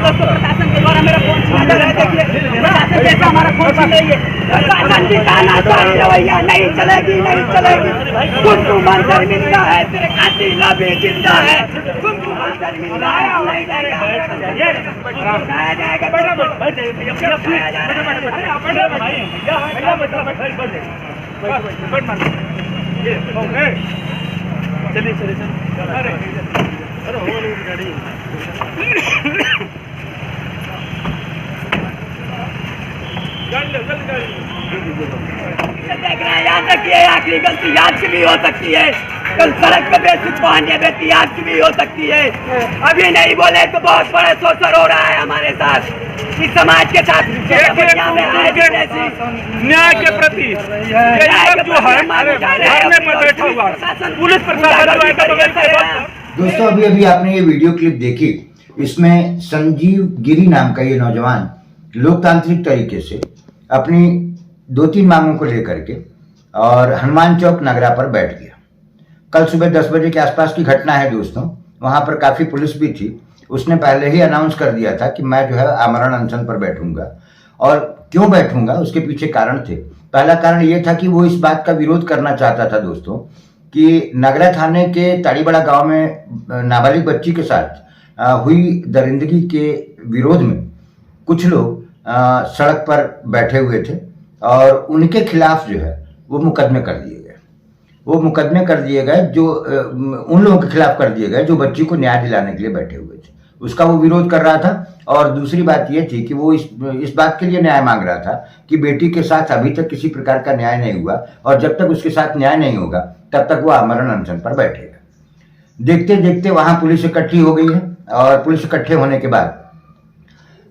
दोस्तों प्रशासन के द्वारा मेरा फोन छीना जा रहा है। देखिए प्रशासन जैसा हमारा फोन छीन रही है। प्रशासन की तानाशाही रवैया नहीं चलेगी, नहीं चलेगी। तुमको मंदिर मिलता है, तेरे कातिल लबे जिंदा है। तुमको मंदिर मिलता है, नहीं जाएगा, जाया जाएगा। चलिए चलिए याद रखिए, आखिरी गलती याद की भी हो सकती है। कल सड़क पे बेसिक पहनने बेटी याद की भी हो सकती है। अभी नहीं बोले तो बहुत बड़ा शोषण हो रहा है हमारे साथ, इस समाज के साथ। न्याय के प्रति जो है धरने पर बैठा हुआ पुलिस प्रशासन। दोस्तों अभी अभी आपने ये वीडियो क्लिप देखी, इसमें संजीव गिरी नाम का ये नौजवान लोकतांत्रिक तरीके से अपनी 2-3 मांगों को लेकर के और हनुमान चौक नगरा पर बैठ गया। कल सुबह 10 बजे के आसपास की घटना है दोस्तों। वहां पर काफी पुलिस भी थी। उसने पहले ही अनाउंस कर दिया था कि मैं जो है आमरण अनशन पर बैठूंगा, और क्यों बैठूंगा उसके पीछे कारण थे। पहला कारण ये था कि वो इस बात का विरोध करना चाहता था दोस्तों कि नगरा थाने के ताड़ीबड़ा गांव में नाबालिग बच्ची के साथ हुई दरिंदगी के विरोध में कुछ लोग सड़क पर बैठे हुए थे और उनके खिलाफ जो है वो मुकदमे कर दिए गए। वो मुकदमे कर दिए गए जो उन लोगों के खिलाफ कर दिए गए जो बच्ची को न्याय दिलाने के लिए बैठे हुए थे। उसका वो विरोध कर रहा था। और दूसरी बात ये थी कि वो इस बात के लिए न्याय मांग रहा था कि बेटी के साथ अभी तक किसी प्रकार का न्याय नहीं हुआ, और जब तक उसके साथ न्याय नहीं होगा तब तक वो आमरण अनशन पर बैठेगा। देखते देखते वहां पुलिस इकट्ठी हो गई है, और पुलिस इकट्ठे होने के बाद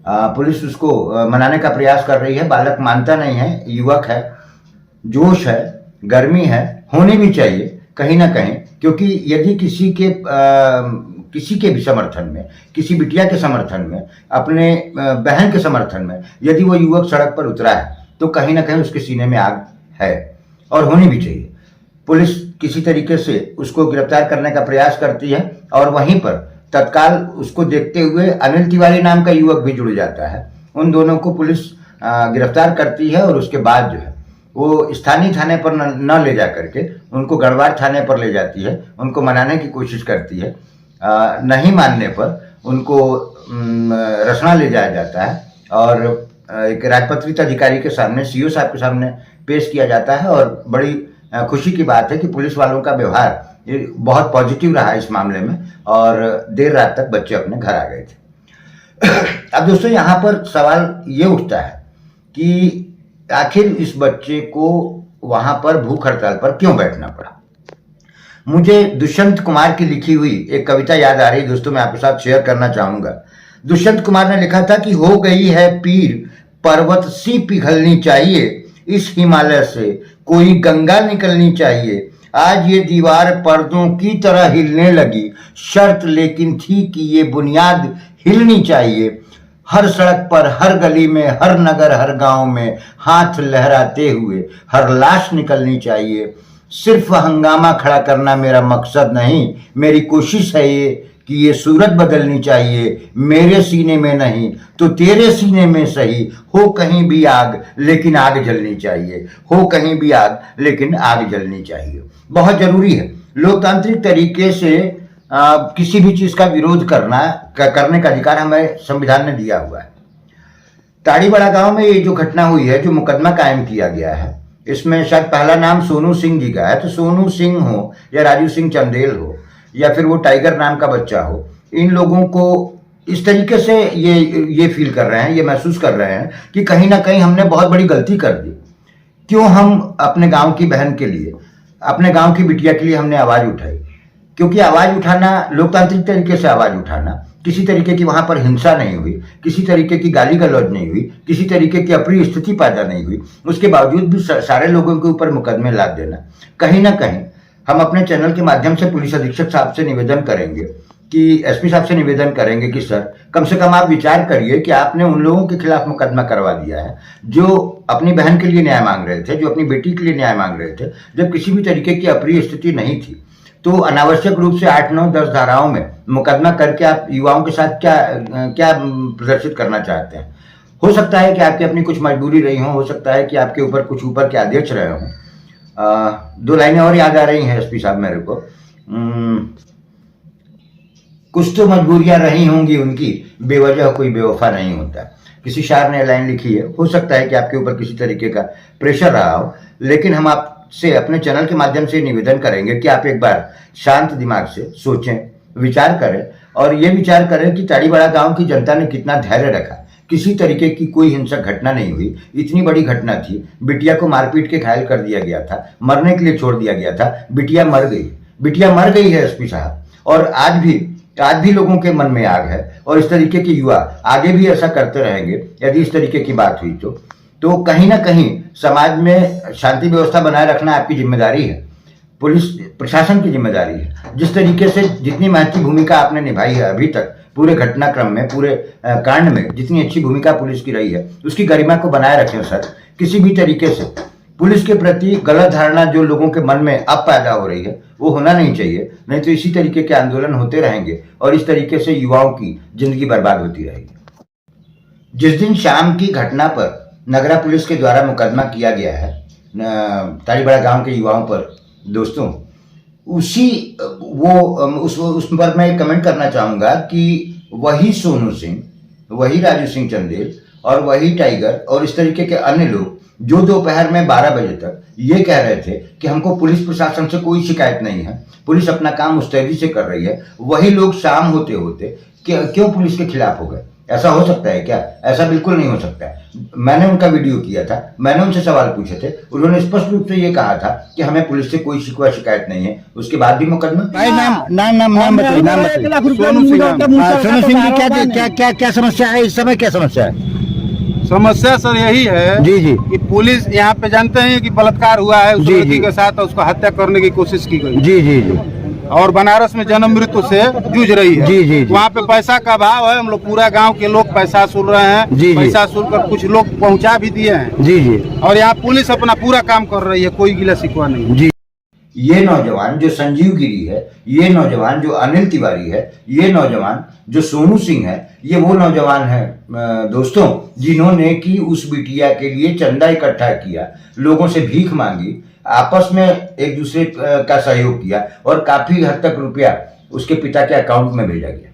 पुलिस उसको मनाने का प्रयास कर रही है। बालक मानता नहीं है, युवक है, जोश है, गर्मी है, होनी भी चाहिए कहीं ना कहीं, क्योंकि यदि किसी के भी समर्थन में, किसी बिटिया के समर्थन में, अपने बहन के समर्थन में यदि वो युवक सड़क पर उतरा है तो कहीं ना कहीं उसके सीने में आग है और होनी भी चाहिए। पुलिस किसी तरीके से उसको गिरफ्तार करने का प्रयास करती है, और वहीं पर तत्काल उसको देखते हुए अनिल तिवारी नाम का युवक भी जुड़ जाता है। उन दोनों को पुलिस गिरफ्तार करती है, और उसके बाद जो है वो स्थानीय थाने पर न ले जा करके उनको गढ़वाल थाने पर ले जाती है। उनको मनाने की कोशिश करती है। नहीं मानने पर उनको रसना ले जाया जाता है और एक राजपत्रित अधिकारी के सामने, सीओ साहब के सामने पेश किया जाता है। और बड़ी खुशी की बात है कि पुलिस वालों का व्यवहार ये बहुत पॉजिटिव रहा इस मामले में, और देर रात तक बच्चे अपने घर आ गए थे। अब दोस्तों यहाँ पर सवाल ये उठता है कि आखिर इस बच्चे को वहां पर भूख हड़ताल पर क्यों बैठना पड़ा। मुझे दुष्यंत कुमार की लिखी हुई एक कविता याद आ रही दोस्तों, मैं आपके साथ शेयर करना चाहूंगा। दुष्यंत कुमार ने लिखा था कि हो गई है पीर पर्वत सी पिघलनी चाहिए, इस हिमालय से कोई गंगा निकलनी चाहिए। आज ये दीवार पर्दों की तरह हिलने लगी, शर्त लेकिन थी कि ये बुनियाद हिलनी चाहिए। हर सड़क पर, हर गली में, हर नगर, हर गांव में हाथ लहराते हुए हर लाश निकलनी चाहिए। सिर्फ हंगामा खड़ा करना मेरा मकसद नहीं, मेरी कोशिश है ये कि ये सूरत बदलनी चाहिए। मेरे सीने में नहीं तो तेरे सीने में सही, हो कहीं भी आग लेकिन आग जलनी चाहिए। हो कहीं भी आग लेकिन आग जलनी चाहिए। बहुत जरूरी है लोकतांत्रिक तरीके से किसी भी चीज का विरोध करने का अधिकार हमें संविधान ने दिया हुआ है। ताड़ीबड़ा गांव में ये जो घटना हुई है, जो मुकदमा कायम किया गया है, इसमें शायद पहला नाम सोनू सिंह जी का है। तो सोनू सिंह हो या राजू सिंह चंदेल हो या फिर वो टाइगर नाम का बच्चा हो, इन लोगों को इस तरीके से ये फील कर रहे हैं, ये महसूस कर रहे हैं कि कहीं ना कहीं हमने बहुत बड़ी गलती कर दी। क्यों हम अपने गांव की बहन के लिए, अपने गांव की बिटिया के लिए हमने आवाज उठाई। क्योंकि आवाज उठाना, लोकतांत्रिक तरीके से आवाज उठाना, किसी तरीके की वहां पर हिंसा नहीं हुई, किसी तरीके की गाली गलौज नहीं हुई, किसी तरीके की अप्रिय स्थिति पैदा नहीं हुई, उसके बावजूद भी सारे लोगों के ऊपर मुकदमे लाद देना। कहीं ना कहीं हम अपने चैनल के माध्यम से पुलिस अधीक्षक साहब से निवेदन करेंगे कि एसपी साहब से निवेदन करेंगे कि सर कम से कम आप विचार करिए कि आपने उन लोगों के खिलाफ मुकदमा करवा दिया है जो अपनी बहन के लिए न्याय मांग रहे थे, जो अपनी बेटी के लिए न्याय मांग रहे थे, जब किसी भी तरीके की अप्रिय स्थिति नहीं थी। तो अनावश्यक रूप से 8, 9, 10 धाराओं में मुकदमा करके आप युवाओं के साथ क्या प्रदर्शित करना चाहते हैं? हो सकता है कि आपकी अपनी कुछ मजबूरी रही हो सकता है कि आपके ऊपर कुछ ऊपर के आदेश रहे हों। 2 लाइनें और याद आ रही हैं एसपी साहब मेरे को। कुछ तो मजबूरियां रही होंगी उनकी, बेवजह कोई बेवफा नहीं होता। किसी शायर ने लाइन लिखी है। हो सकता है कि आपके ऊपर किसी तरीके का प्रेशर रहा हो, लेकिन हम आपसे अपने चैनल के माध्यम से निवेदन करेंगे कि आप एक बार शांत दिमाग से सोचें, विचार करें और ये विचार करें कि ताड़ीवाला गांव की जनता ने कितना धैर्य रखा। किसी तरीके की कोई हिंसक घटना नहीं हुई। इतनी बड़ी घटना थी, बिटिया को मारपीट के घायल कर दिया गया था, मरने के लिए छोड़ दिया गया था, बिटिया मर गई है एसपी साहब। और आज भी लोगों के मन में आग है और इस तरीके के युवा आगे भी ऐसा करते रहेंगे यदि इस तरीके की बात हुई तो कहीं ना कहीं समाज में शांति व्यवस्था बनाए रखना आपकी जिम्मेदारी है, पुलिस प्रशासन की जिम्मेदारी है। जिस तरीके से जितनी महत्वपूर्ण भूमिका आपने निभाई है अभी तक पूरे घटनाक्रम में, पूरे कांड में जितनी अच्छी भूमिका पुलिस की रही है, उसकी गरिमा को बनाए रखें सर। किसी भी तरीके से पुलिस के प्रति गलत धारणा जो लोगों के मन में अब पैदा हो रही है वो होना नहीं चाहिए, नहीं तो इसी तरीके के आंदोलन होते रहेंगे और इस तरीके से युवाओं की जिंदगी बर्बाद होती रहेगी। जिस दिन शाम की घटना पर नगरा पुलिस के द्वारा मुकदमा किया गया है ताड़ीवाला गांव के युवाओं पर दोस्तों, उस पर मैं कमेंट करना चाहूंगा कि वही सोनू सिंह, वही राजू सिंह चंदेल और वही टाइगर और इस तरीके के अन्य लोग जो दोपहर में 12 बजे तक ये कह रहे थे कि हमको पुलिस प्रशासन से कोई शिकायत नहीं है, पुलिस अपना काम मुस्तैदी से कर रही है, वही लोग शाम होते होते क्यों पुलिस के खिलाफ हो गए? ऐसा हो सकता है क्या? ऐसा बिल्कुल नहीं हो सकता है। मैंने उनका वीडियो किया था, मैंने उनसे सवाल पूछे थे, उन्होंने स्पष्ट रूप से ये कहा था कि हमें पुलिस से कोई शिकायत नहीं है। उसके बाद भी मुकदमा। नाम बताइए। सोनू सिंह जी, क्या समस्या है इस समय? क्या समस्या है? समस्या सर यही है जी जी कि पुलिस यहाँ पे जानते हैं कि बलात्कार हुआ है उस लड़की के साथ, उसको हत्या करने की कोशिश की गई जी जी जी और बनारस में जन्म मृत्यु से जूझ रही है जी जी। वहाँ पे पैसा का अभाव है। हम लोग पूरा गांव के लोग पैसा सुन रहे हैं जी। पैसा सुनकर कुछ लोग पहुँचा भी दिए हैं जी जी। और यहाँ पुलिस अपना पूरा काम कर रही है, कोई गिला शिकवा नहीं जी। ये नौजवान जो संजीव गिरी है, ये नौजवान जो अनिल तिवारी है, ये नौजवान जो सोनू सिंह है, ये वो नौजवान है दोस्तों जिन्होंने कि उस बिटिया के लिए चंदा इकट्ठा किया, लोगों से भीख मांगी, आपस में एक दूसरे का सहयोग किया और काफी हद तक रुपया उसके पिता के अकाउंट में भेजा गया।